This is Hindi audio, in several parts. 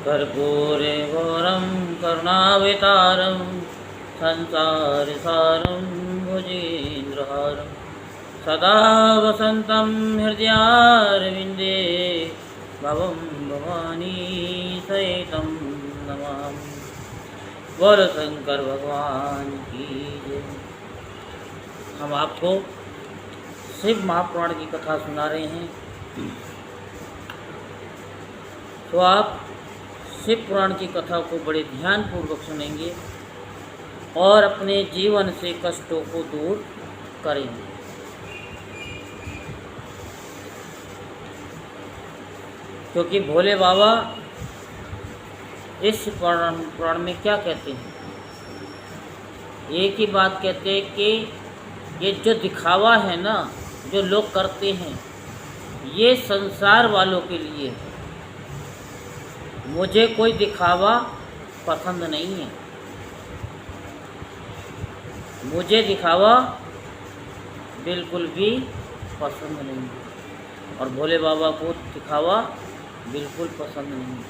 कर्पूरगौरं करुणावतारं संसारसारं भुजगेन्द्रहारं सदा वसन्तं हृदयारविन्दे भवं भवानी सहितं नमामि। बोलो शंकर भगवान की जय। हम आपको शिव महापुराण की कथा सुना रहे हैं। तो आप शिव पुराण की कथा को बड़े ध्यानपूर्वक सुनेंगे और अपने जीवन से कष्टों को दूर करेंगे। क्योंकि भोले बाबा इस पुराण में क्या कहते हैं, एक ही बात कहते हैं कि ये जो दिखावा है ना, जो लोग करते हैं, ये संसार वालों के लिए है। मुझे कोई दिखावा पसंद नहीं है। मुझे दिखावा बिल्कुल भी पसंद नहीं है और भोले बाबा को दिखावा बिल्कुल पसंद नहीं है।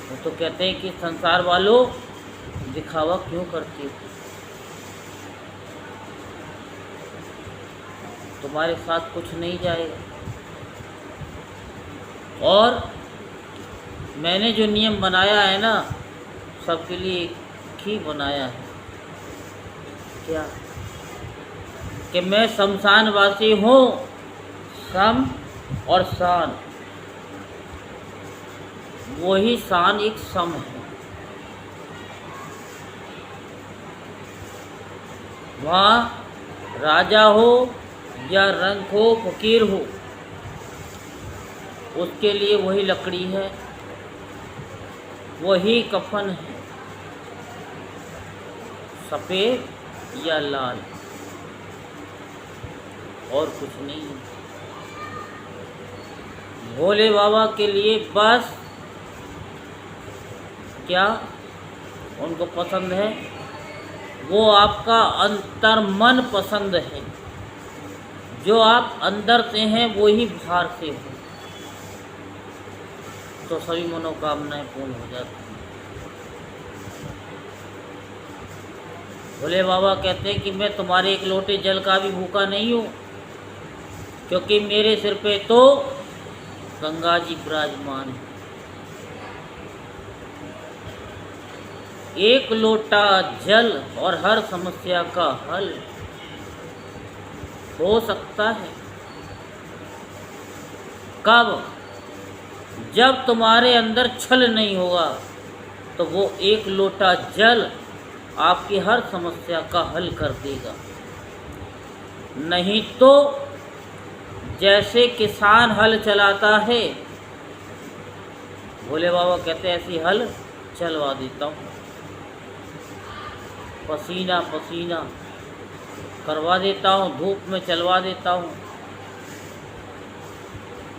वो तो कहते हैं कि संसार वालों दिखावा क्यों करते हो, तुम्हारे साथ कुछ नहीं जाएगा। और मैंने जो नियम बनाया है ना, सबके लिए एक ही बनाया है। क्या? कि मैं शमशानवासी हूँ, सम और शान, वही शान एक सम है। वहाँ राजा हो या रंक हो, फकीर हो, उसके लिए वही लकड़ी है, वही कफन है, सफ़ेद या लाल, और कुछ नहीं है। भोले बाबा के लिए बस क्या उनको पसंद है, वो आपका अंतर मन पसंद है। जो आप अंदर से हैं वो ही बाहर से हो, तो सभी मनोकामनाएं पूर्ण हो जाती हैं। भोले बाबा कहते हैं कि मैं तुम्हारे एक लोटे जल का भी भूखा नहीं हूँ, क्योंकि मेरे सिर पे तो गंगा जी विराजमान है। एक लोटा जल और हर समस्या का हल हो सकता है। कब? जब तुम्हारे अंदर छल नहीं होगा, तो वो एक लोटा जल आपकी हर समस्या का हल कर देगा। नहीं तो जैसे किसान हल चलाता है, भोले बाबा कहते हैं ऐसी हल चलवा देता हूँ, पसीना पसीना करवा देता हूँ, धूप में चलवा देता हूँ।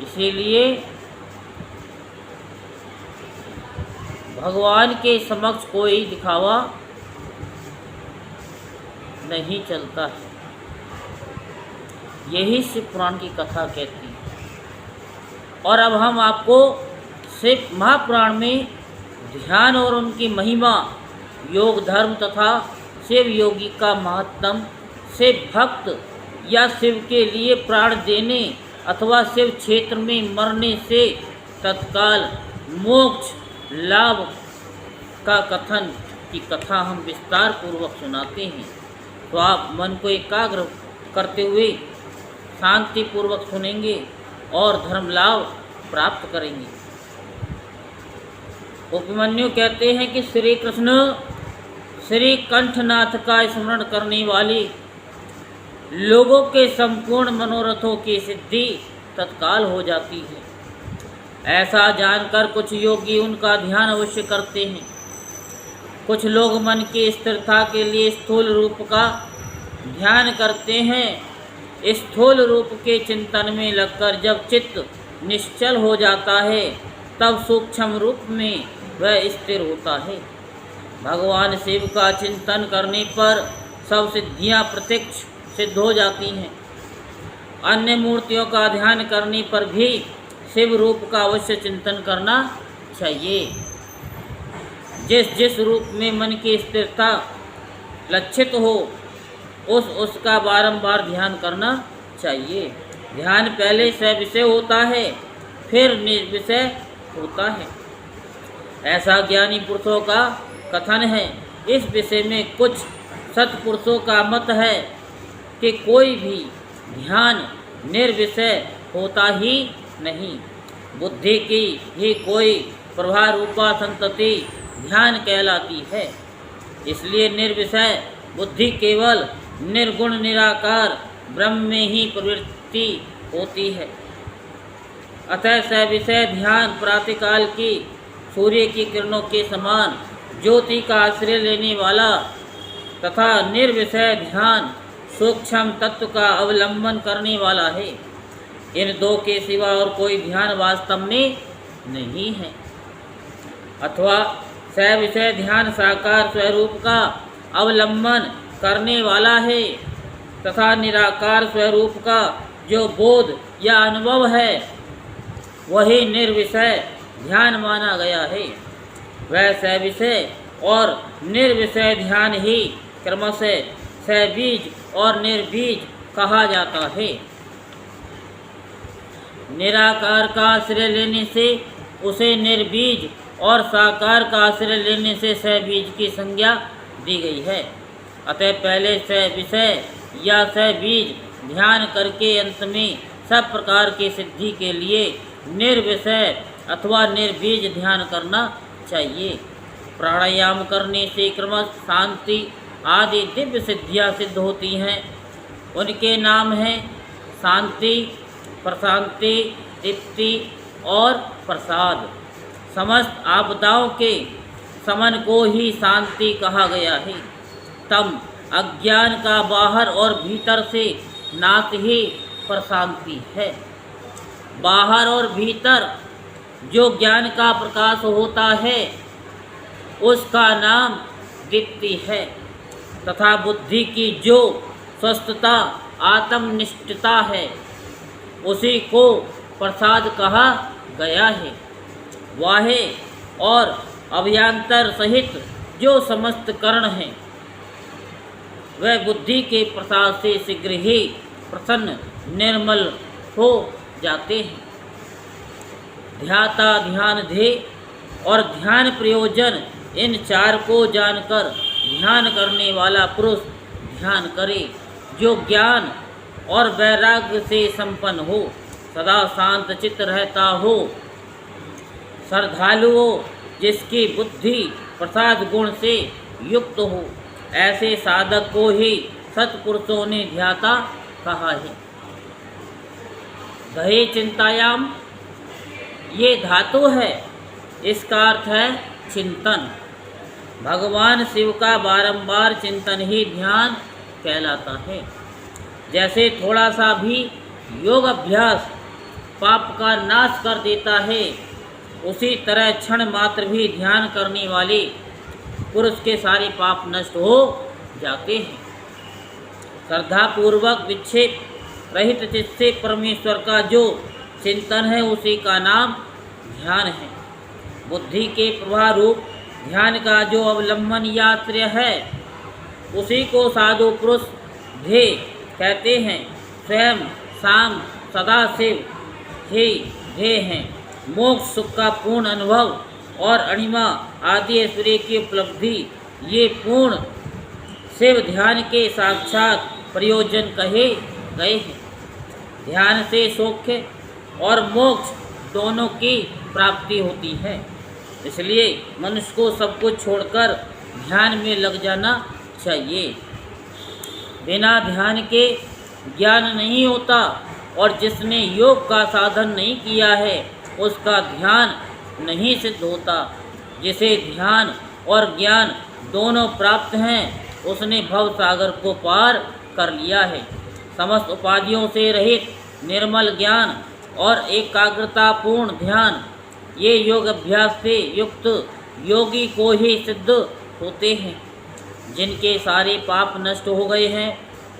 इसीलिए भगवान के समक्ष कोई दिखावा नहीं चलता है। यही शिव पुराण की कथा कहती है। और अब हम आपको शिव महापुराण में ध्यान और उनकी महिमा, योग धर्म तथा शिव योगी का महत्तम, शिव भक्त या शिव के लिए प्राण देने अथवा शिव क्षेत्र में मरने से तत्काल मोक्ष लाभ का कथन की कथा हम विस्तार पूर्वक सुनाते हैं। तो आप मन को एकाग्र करते हुए शांति पूर्वक सुनेंगे और धर्म लाभ प्राप्त करेंगे। उपमन्यु कहते हैं कि श्री कृष्ण श्री कंठनाथ का स्मरण करने वाले लोगों के संपूर्ण मनोरथों की सिद्धि तत्काल हो जाती है। ऐसा जानकर कुछ योगी उनका ध्यान अवश्य करते हैं। कुछ लोग मन की स्थिरता के लिए स्थूल रूप का ध्यान करते हैं। स्थूल रूप के चिंतन में लगकर जब चित्त निश्चल हो जाता है, तब सूक्ष्म रूप में वह स्थिर होता है। भगवान शिव का चिंतन करने पर सब सिद्धियां प्रत्यक्ष सिद्ध हो जाती हैं। अन्य मूर्तियों का ध्यान करने पर भी शिव रूप का अवश्य चिंतन करना चाहिए। जिस जिस रूप में मन की स्थिरता लक्षित हो उसका बारंबार ध्यान करना चाहिए। ध्यान पहले सविषय होता है, फिर निर्विषय होता है, ऐसा ज्ञानी पुरुषों का कथन है। इस विषय में कुछ सत्पुरुषों का मत है कि कोई भी ध्यान निर्विषय होता ही नहीं, बुद्धि की ही कोई प्रभाव रूपा संतति ध्यान कहलाती है। इसलिए निर्विषय बुद्धि केवल निर्गुण निराकार ब्रह्म में ही प्रवृत्ति होती है। अतः सविषय ध्यान प्रातःकाल की सूर्य की किरणों के समान ज्योति का आश्रय लेने वाला तथा निर्विषय ध्यान सूक्ष्म तत्व का अवलंबन करने वाला है। इन दो के सिवा और कोई ध्यान वास्तव में नहीं है। अथवा सविषय ध्यान साकार स्वरूप का अवलंबन करने वाला है तथा निराकार स्वरूप का जो बोध या अनुभव है वही निर्विषय ध्यान माना गया है। वह सविषय और निर्विषय ध्यान ही क्रमशः सबीज और निर्बीज कहा जाता है। निराकार का आश्रय लेने से उसे निर्बीज और साकार का आश्रय लेने से सबीज की संज्ञा दी गई है। अतः पहले सविषय या सबीज ध्यान करके अंत में सब प्रकार की सिद्धि के लिए निर्विषय अथवा निर्बीज ध्यान करना चाहिए। प्राणायाम करने से क्रमश शांति आदि दिव्य सिद्धियाँ सिद्ध होती हैं। उनके नाम हैं शांति, प्रशांति, तृप्ति और प्रसाद। समस्त आपदाओं के शमन को ही शांति कहा गया है। तम अज्ञान का बाहर और भीतर से नाश ही प्रशांति है। बाहर और भीतर जो ज्ञान का प्रकाश होता है उसका नाम दीप्ति है तथा बुद्धि की जो स्वस्थता आत्मनिष्ठता है उसी को प्रसाद कहा गया है। वाहे और अभ्यंतर सहित जो समस्त करण हैं वह बुद्धि के प्रसाद से शीघ्र ही प्रसन्न निर्मल हो जाते हैं। ध्याता, ध्यान ध्येय और ध्यान प्रयोजन इन चार को जानकर ध्यान करने वाला पुरुष ध्यान करे। जो ज्ञान और वैराग्य से संपन्न हो, सदा शांत चित्त रहता हो, श्रद्धालु हो, जिसकी बुद्धि प्रसाद गुण से युक्त हो, ऐसे साधक को ही सत्पुरुषों ने ध्याता कहा है। दहे चिंतायाम ये धातु है, इसका अर्थ है चिंतन। भगवान शिव का बारंबार चिंतन ही ध्यान कहलाता है। जैसे थोड़ा सा भी योग अभ्यास पाप का नाश कर देता है, उसी तरह क्षण मात्र भी ध्यान करने वाले पुरुष के सारे पाप नष्ट हो जाते हैं। श्रद्धापूर्वक विक्षेप रहित चित्त से परमेश्वर का जो चिंतन है उसी का नाम ध्यान है। बुद्धि के प्रवाह रूप ध्यान का जो अवलंबन या आश्रय है उसी को साधु पुरुष ध्येय कहते हैं। स्वयं शाम सदाशिव ही ध्येय हैं। मोक्ष सुख का पूर्ण अनुभव और अणिमा आदि ऐश्वर्य की उपलब्धि ये पूर्ण शिव ध्यान के साक्षात प्रयोजन कहे गए हैं। ध्यान से सौख्य और मोक्ष दोनों की प्राप्ति होती है। इसलिए मनुष्य को सब कुछ छोड़कर ध्यान में लग जाना चाहिए। बिना ध्यान के ज्ञान नहीं होता और जिसने योग का साधन नहीं किया है उसका ध्यान नहीं सिद्ध होता। जिसे ध्यान और ज्ञान दोनों प्राप्त हैं उसने भव सागर को पार कर लिया है। समस्त उपाधियों से रहित निर्मल ज्ञान और एकाग्रता पूर्ण ध्यान ये योग अभ्यास से युक्त योगी को ही सिद्ध होते हैं। जिनके सारे पाप नष्ट हो गए हैं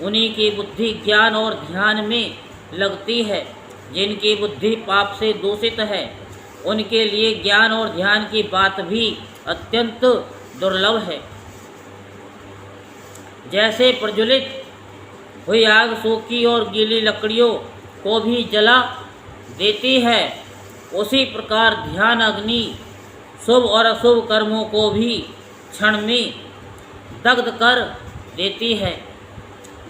उन्हीं की बुद्धि ज्ञान और ध्यान में लगती है। जिनकी बुद्धि पाप से दूषित है उनके लिए ज्ञान और ध्यान की बात भी अत्यंत दुर्लभ है। जैसे प्रज्वलित हुई आग सूखी और गीली लकड़ियों को भी जला देती है, उसी प्रकार ध्यान अग्नि शुभ और अशुभ कर्मों को भी क्षण में दग्ध कर देती है।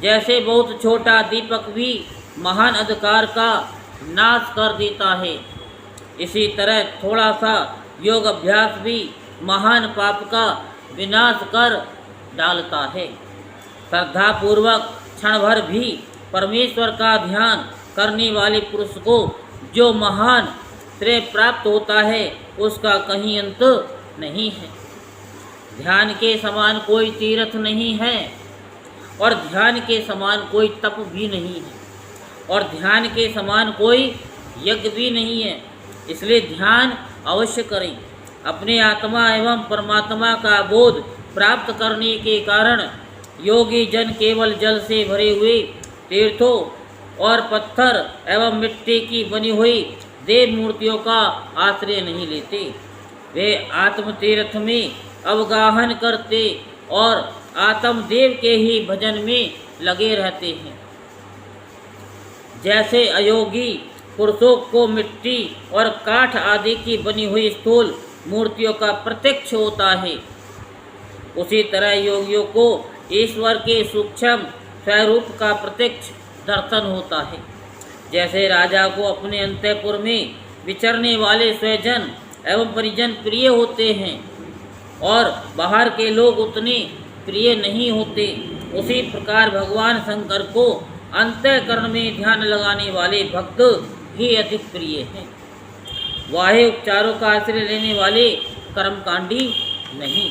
जैसे बहुत छोटा दीपक भी महान अंधकार का नाश कर देता है, इसी तरह थोड़ा सा योग अभ्यास भी महान पाप का विनाश कर डालता है। श्रद्धापूर्वक क्षण भर भी परमेश्वर का ध्यान करने वाले पुरुष को जो महान श्रेय प्राप्त होता है, उसका कहीं अंत नहीं है। ध्यान के समान कोई तीर्थ नहीं है और ध्यान के समान कोई तप भी नहीं है और ध्यान के समान कोई यज्ञ भी नहीं है। इसलिए ध्यान अवश्य करें। अपने आत्मा एवं परमात्मा का बोध प्राप्त करने के कारण योगी जन केवल जल से भरे हुए तीर्थों और पत्थर एवं मिट्टी की बनी हुई देव मूर्तियों का आश्रय नहीं लेते। वे आत्म तीर्थ में अवगाहन करते और आत्म देव के ही भजन में लगे रहते हैं। जैसे अयोगी पुरुषों को मिट्टी और काठ आदि की बनी हुई स्थूल मूर्तियों का प्रत्यक्ष होता है, उसी तरह योगियों को ईश्वर के सूक्ष्म स्वरूप का प्रत्यक्ष दर्शन होता है। जैसे राजा को अपने अंतःपुर में विचरने वाले स्वजन एवं परिजन प्रिय होते हैं और बाहर के लोग उतने प्रिय नहीं होते, उसी प्रकार भगवान शंकर को अंतःकरण में ध्यान लगाने वाले भक्त ही अधिक प्रिय हैं। बाह्य उपचारों का आश्रय लेने वाले कर्मकांडी नहीं।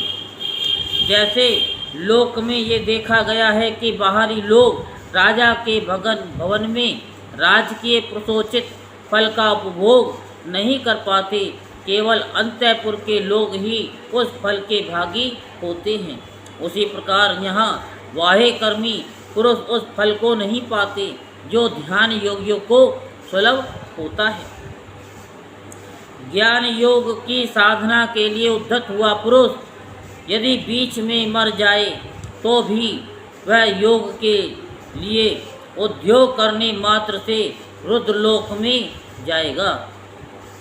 जैसे लोक में ये देखा गया है कि बाहरी लोग राजा के भवन में राजकीय प्रसोचित फल का उपभोग नहीं कर पाते, केवल अंतःपुर के लोग ही उस फल के भागी होते हैं। उसी प्रकार यहाँ बाह्य कर्मी पुरुष उस फल को नहीं पाते जो ध्यान योगियों को सुलभ होता है। ज्ञान योग की साधना के लिए उद्धत हुआ पुरुष यदि बीच में मर जाए तो भी वह योग के लिए उद्योग करने मात्र से रुद्रलोक में जाएगा।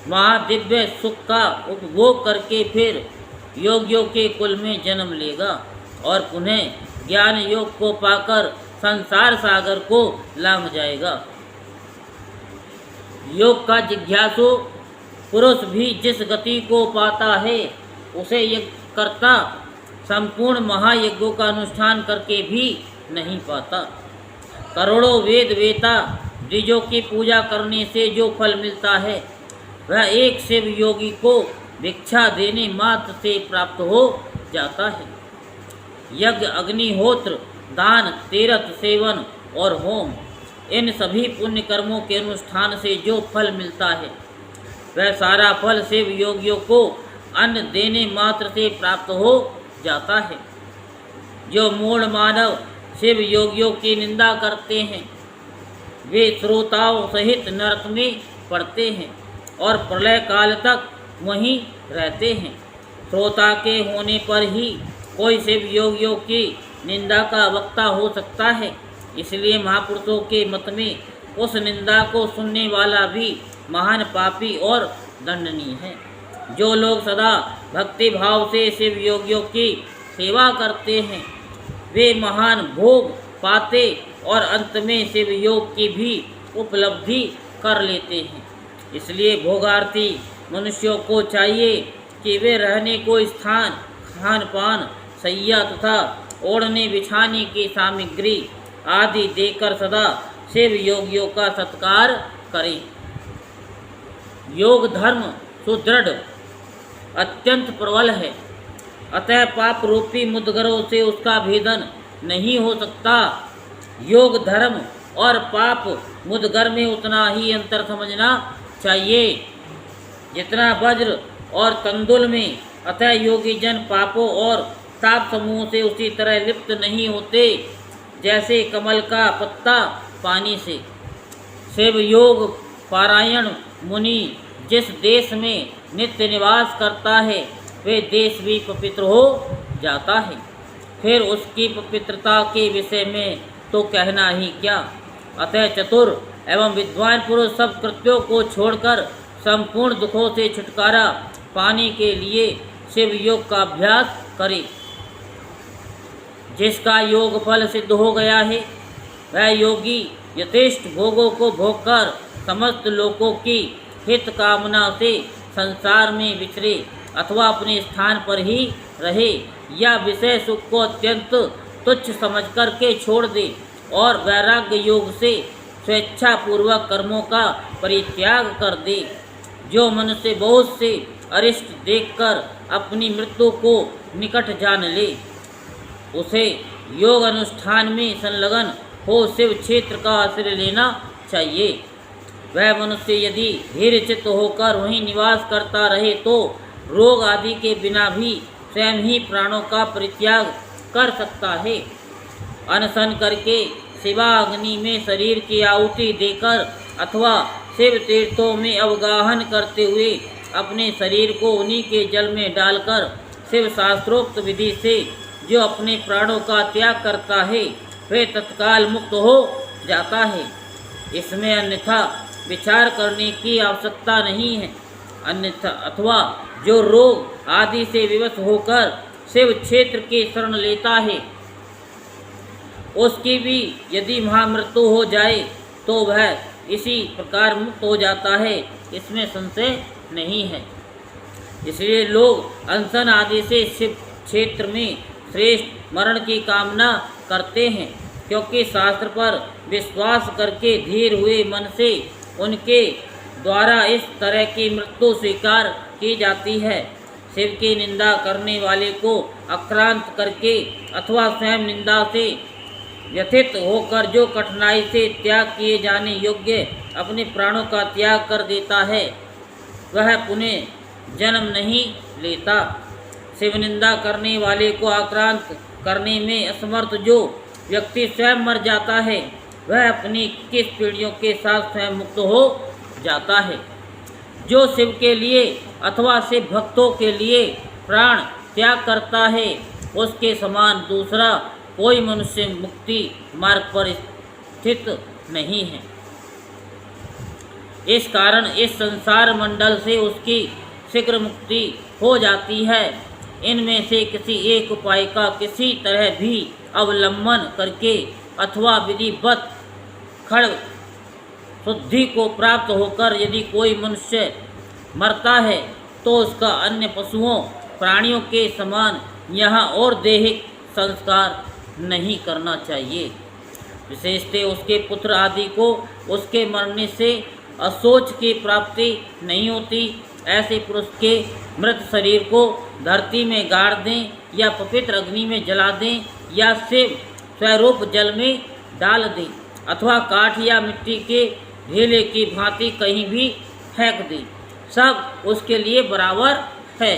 वहाँ दिव्य सुख का उपभोग करके फिर योगियों के कुल में जन्म लेगा और पुनः ज्ञान योग को पाकर संसार सागर को लांघ जाएगा। योग का जिज्ञासु पुरुष भी जिस गति को पाता है, उसे यज्ञ करता संपूर्ण महायज्ञों का अनुष्ठान करके भी नहीं पाता। करोड़ों वेद वेता द्विजों की पूजा करने से जो फल मिलता है, वह एक शिव योगी को भिक्षा देने मात्र से प्राप्त हो जाता है। यज्ञ, अग्निहोत्र, दान, तीर्थ सेवन और होम, इन सभी पुण्य कर्मों के अनुष्ठान से जो फल मिलता है, वह सारा फल शिव योगियों को अन्न देने मात्र से प्राप्त हो जाता है। जो मूढ़ मानव शिव योगियों की निंदा करते हैं, वे श्रोताओं सहित नरक में पड़ते हैं और प्रलय काल तक वहीं रहते हैं। श्रोता के होने पर ही कोई शिव योगियों की निंदा का वक्ता हो सकता है। इसलिए महापुरुषों के मत में उस निंदा को सुनने वाला भी महान पापी और दंडनीय है। जो लोग सदा भक्ति भाव से शिव योगियों की सेवा करते हैं, वे महान भोग पाते और अंत में शिव योग की भी उपलब्धि कर लेते हैं। इसलिए भोगार्थी मनुष्यों को चाहिए कि वे रहने को स्थान, खान पान, शैया तथा ओढ़ने बिछाने की सामग्री आदि देकर सदा शिव योगियों का सत्कार करें। योग धर्म सुदृढ़ अत्यंत प्रबल है, अतः पाप रूपी मुद्गरों से उसका भेदन नहीं हो सकता। योग धर्म और पाप मुद्गर में उतना ही अंतर समझना चाहिए जितना वज्र और तंदुल में। अतः योगी जन पापों और ताप समूह से उसी तरह लिप्त नहीं होते जैसे कमल का पत्ता पानी से। शिव योग पारायण मुनि जिस देश में नित्य निवास करता है वे देश भी पवित्र हो जाता है। फिर उसकी पवित्रता के विषय में तो कहना ही क्या। अतः चतुर एवं विद्वान पुरुष सब कृत्यों को छोड़कर संपूर्ण दुखों से छुटकारा पाने के लिए शिव योग का अभ्यास करे। जिसका योग फल सिद्ध हो गया है वह योगी यथेष्ट भोगों को भोगकर समस्त लोगों की हित कामना से संसार में विचरे अथवा अपने स्थान पर ही रहे या विषय सुख को अत्यंत तुच्छ समझ कर के छोड़ दे और वैराग्य योग से स्वेच्छा पूर्वक कर्मों का परित्याग कर दे। जो मनुष्य बहुत से अरिष्ट देखकर अपनी मृत्यु को निकट जान ले उसे योग अनुष्ठान में संलग्न हो शिव क्षेत्र का आश्रय लेना चाहिए। वह मनुष्य यदि धीर चित्त होकर वहीं निवास करता रहे तो रोग आदि के बिना भी स्वयं ही प्राणों का परित्याग कर सकता है। अनशन करके शिवाग्नि में शरीर की आहुति देकर अथवा शिव तीर्थों में अवगाहन करते हुए अपने शरीर को उन्हीं के जल में डालकर शिव शास्त्रोक्त विधि से जो अपने प्राणों का त्याग करता है वह तत्काल मुक्त हो जाता है। इसमें अन्यथा विचार करने की आवश्यकता नहीं है। अन्यथा अथवा जो रोग आदि से विवश होकर शिव क्षेत्र की शरण लेता है उसकी भी यदि महामृत्यु हो जाए तो वह इसी प्रकार मुक्त हो जाता है, इसमें संशय नहीं है। इसलिए लोग अनशन आदि से शिव क्षेत्र में श्रेष्ठ मरण की कामना करते हैं, क्योंकि शास्त्र पर विश्वास करके धीर हुए मन से उनके द्वारा इस तरह की मृत्यु स्वीकार की जाती है। शिव की निंदा करने वाले को आक्रांत करके अथवा स्वयं निंदा से व्यथित होकर जो कठिनाई से त्याग किए जाने योग्य अपने प्राणों का त्याग कर देता है वह पुनः जन्म नहीं लेता। शिव निंदा करने वाले को आक्रांत करने में असमर्थ जो व्यक्ति स्वयं मर जाता है वह अपनी 21 पीढ़ियों के साथ स्वयं मुक्त हो जाता है। जो शिव के लिए अथवा शिव भक्तों के लिए प्राण त्याग करता है उसके समान दूसरा कोई मनुष्य मुक्ति मार्ग पर स्थित नहीं है। इस कारण इस संसार मंडल से उसकी शीघ्र मुक्ति हो जाती है। इनमें से किसी एक उपाय का किसी तरह भी अवलंबन करके अथवा विधिवत खड़ शुद्धि को प्राप्त होकर यदि कोई मनुष्य मरता है तो उसका अन्य पशुओं प्राणियों के समान यहाँ और दैहिक संस्कार नहीं करना चाहिए। विशेषतः उसके पुत्र आदि को उसके मरने से अशोच की प्राप्ति नहीं होती। ऐसे पुरुष के मृत शरीर को धरती में गाड़ दें या पवित्र अग्नि में जला दें या शिव स्वरूप जल में डाल दें अथवा काठ या मिट्टी के ढेले की भांति कहीं भी फेंक दें, सब उसके लिए बराबर है।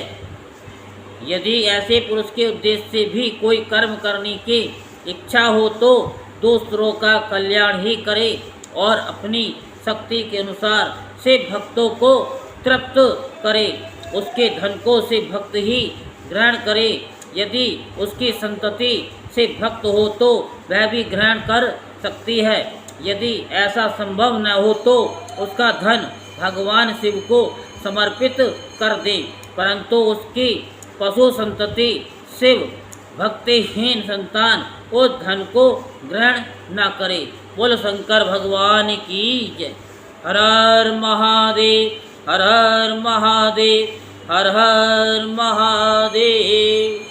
यदि ऐसे पुरुष के उद्देश्य से भी कोई कर्म करने की इच्छा हो तो दूसरों का कल्याण ही करे और अपनी शक्ति के अनुसार से भक्तों को तृप्त करे। उसके धन को से भक्त ही ग्रहण करे। यदि उसकी संतति से भक्त हो तो वह भी ग्रहण कर सकती है। यदि ऐसा संभव न हो तो उसका धन भगवान शिव को समर्पित कर दे, परंतु उसकी पशु संतति शिव भक्तिहीन संतान उस धन को ग्रहण न करे। बोल शंकर भगवान की जय। हर हर महादेव, हर हर महादेव, हर हर महादेव।